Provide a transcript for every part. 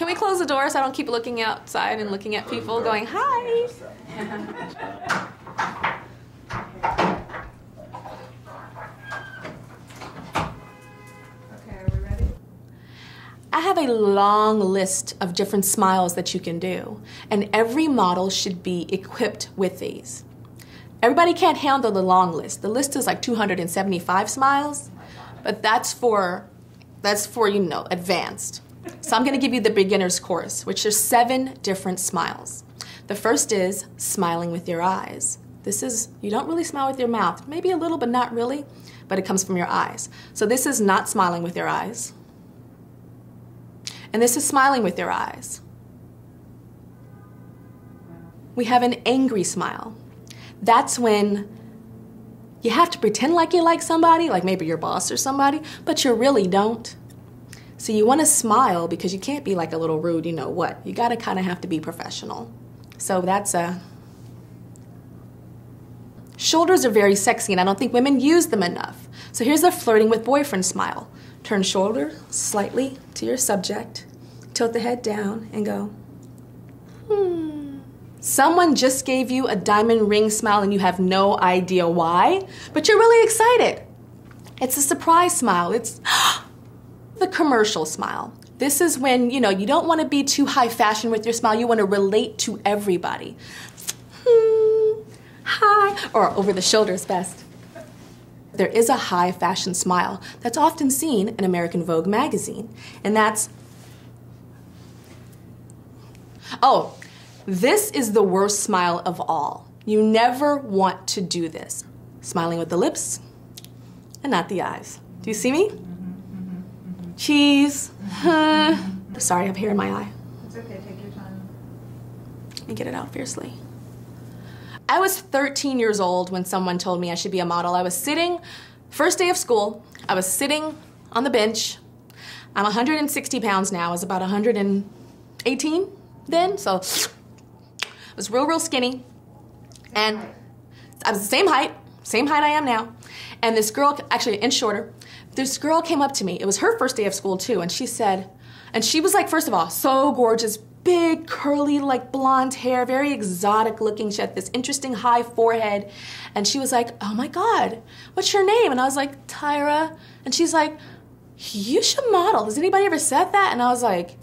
Can we close the door so I don't keep looking outside and looking at people going, hi? Okay, are we ready? I have a long list of different smiles that you can do, and every model should be equipped with these. Everybody can't handle the long list. The list is like 275 smiles, but that's for advanced. So I'm gonna give you the beginner's course, which is 7 different smiles. The first is smiling with your eyes. This is, you don't really smile with your mouth, maybe a little, but not really, but it comes from your eyes. So this is not smiling with your eyes. And this is smiling with your eyes. We have an angry smile. That's when you have to pretend like you like somebody, like maybe your boss or somebody, but you really don't. So you want to smile because you can't be like a little rude, you know what. You got to kind of have to be professional. So that's a... Shoulders are very sexy, and I don't think women use them enough. So here's the flirting with boyfriend smile. Turn shoulder slightly to your subject, tilt the head down, and go, Someone just gave you a diamond ring smile and you have no idea why, but you're really excited. It's a surprise smile. It's the commercial smile. This is when, you don't want to be too high fashion with your smile. You want to relate to everybody. Hi, or over the shoulder is best. There is a high fashion smile that's often seen in American Vogue magazine, and that's, this is the worst smile of all. You never want to do this. Smiling with the lips and not the eyes. Do you see me? Cheese. Sorry, I have hair in my eye. It's okay, take your time. Let me get it out fiercely. I was 13 years old when someone told me I should be a model. I was sitting, first day of school, I was sitting on the bench. I'm 160 pounds now. I was about 118 then, so I was real skinny. And I was the same height I am now. And this girl, actually an inch shorter, this girl came up to me. It was her first day of school too, and she said, and she was like, first of all, so gorgeous, big, curly, like blonde hair, very exotic looking. She had this interesting high forehead. And she was like, oh my God, what's your name? And I was like, Tyra. And she's like, you should model. Has anybody ever said that? And I was like,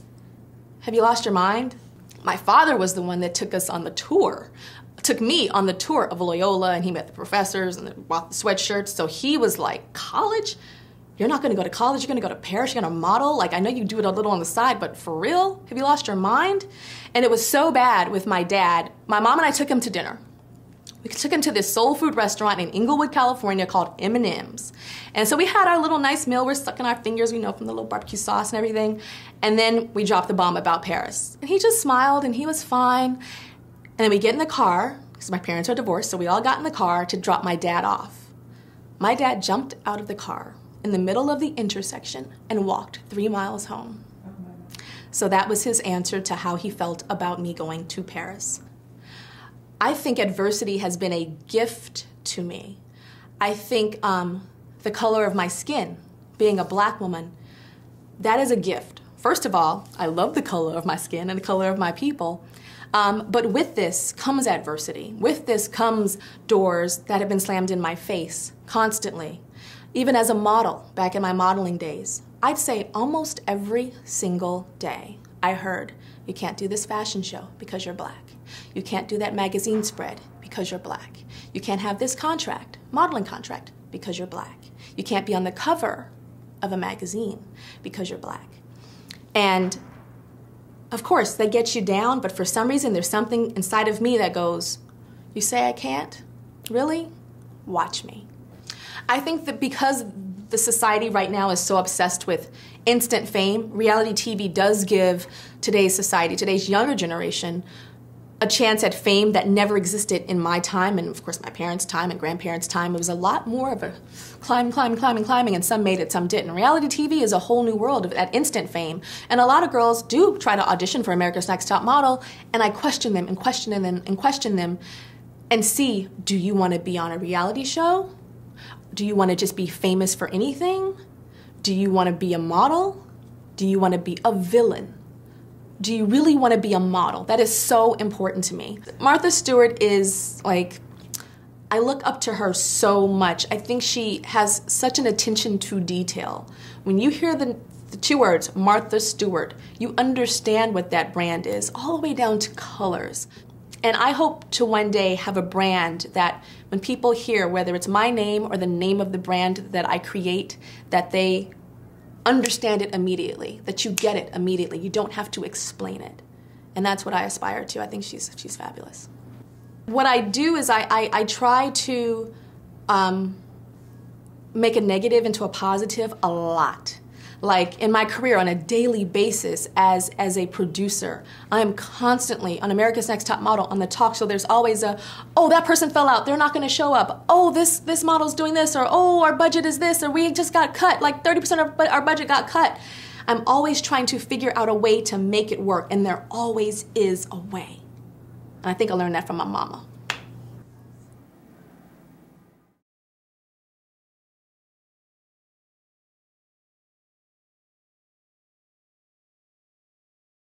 have you lost your mind? My father was the one that took us on the tour, took me on the tour of Loyola, and he met the professors and bought the sweatshirts. So he was like, college? You're not gonna go to college, you're gonna go to Paris, you're gonna model? Like, I know you do it a little on the side, but for real? Have you lost your mind? And it was so bad with my dad. My mom and I took him to dinner. We took him to this soul food restaurant in Inglewood, California called M&M's. And so we had our little nice meal, we're sucking our fingers, we know, from the little barbecue sauce and everything. And then we dropped the bomb about Paris. And he just smiled and he was fine. And then we get in the car, because my parents are divorced, so we all got in the car to drop my dad off. My dad jumped out of the car in the middle of the intersection and walked 3 miles home. So that was his answer to how he felt about me going to Paris. I think adversity has been a gift to me. I think the color of my skin, being a black woman, that is a gift. First of all, I love the color of my skin and the color of my people. But with this comes adversity. With this comes doors that have been slammed in my face constantly. Even as a model, back in my modeling days, I'd say almost every single day I heard, you can't do this fashion show because you're black. You can't do that magazine spread because you're black. You can't have this contract, modeling contract, because you're black. You can't be on the cover of a magazine because you're black. And of course, they get you down, but for some reason, there's something inside of me that goes, you say I can't? Really? Watch me. I think that because the society right now is so obsessed with instant fame, reality TV does give today's society, today's younger generation, a chance at fame that never existed in my time, and of course my parents' time and grandparents' time. It was a lot more of a climbing, and some made it, some didn't. Reality TV is a whole new world of that instant fame, and a lot of girls do try to audition for America's Next Top Model, and I question them and question them and question them and see, do you want to be on a reality show? Do you want to just be famous for anything? Do you want to be a model? Do you want to be a villain? do you really want to be a model? That is so important to me. Martha Stewart is like, I look up to her so much. I think she has such an attention to detail. When you hear the two words, Martha Stewart, you understand what that brand is, all the way down to colors. And I hope to one day have a brand that when people hear, whether it's my name or the name of the brand that I create, that they understand it immediately, that you get it immediately. You don't have to explain it. And that's what I aspire to. I think she's fabulous. What I do is I try to make a negative into a positive a lot. Like in my career on a daily basis as a producer, I am constantly on America's Next Top Model on the talk show. There's always oh, that person fell out, they're not gonna show up. Oh, this model's doing this, or oh, our budget is this, or we just got cut, like 30% of our budget got cut. I'm always trying to figure out a way to make it work, and there always is a way. And I think I learned that from my mama.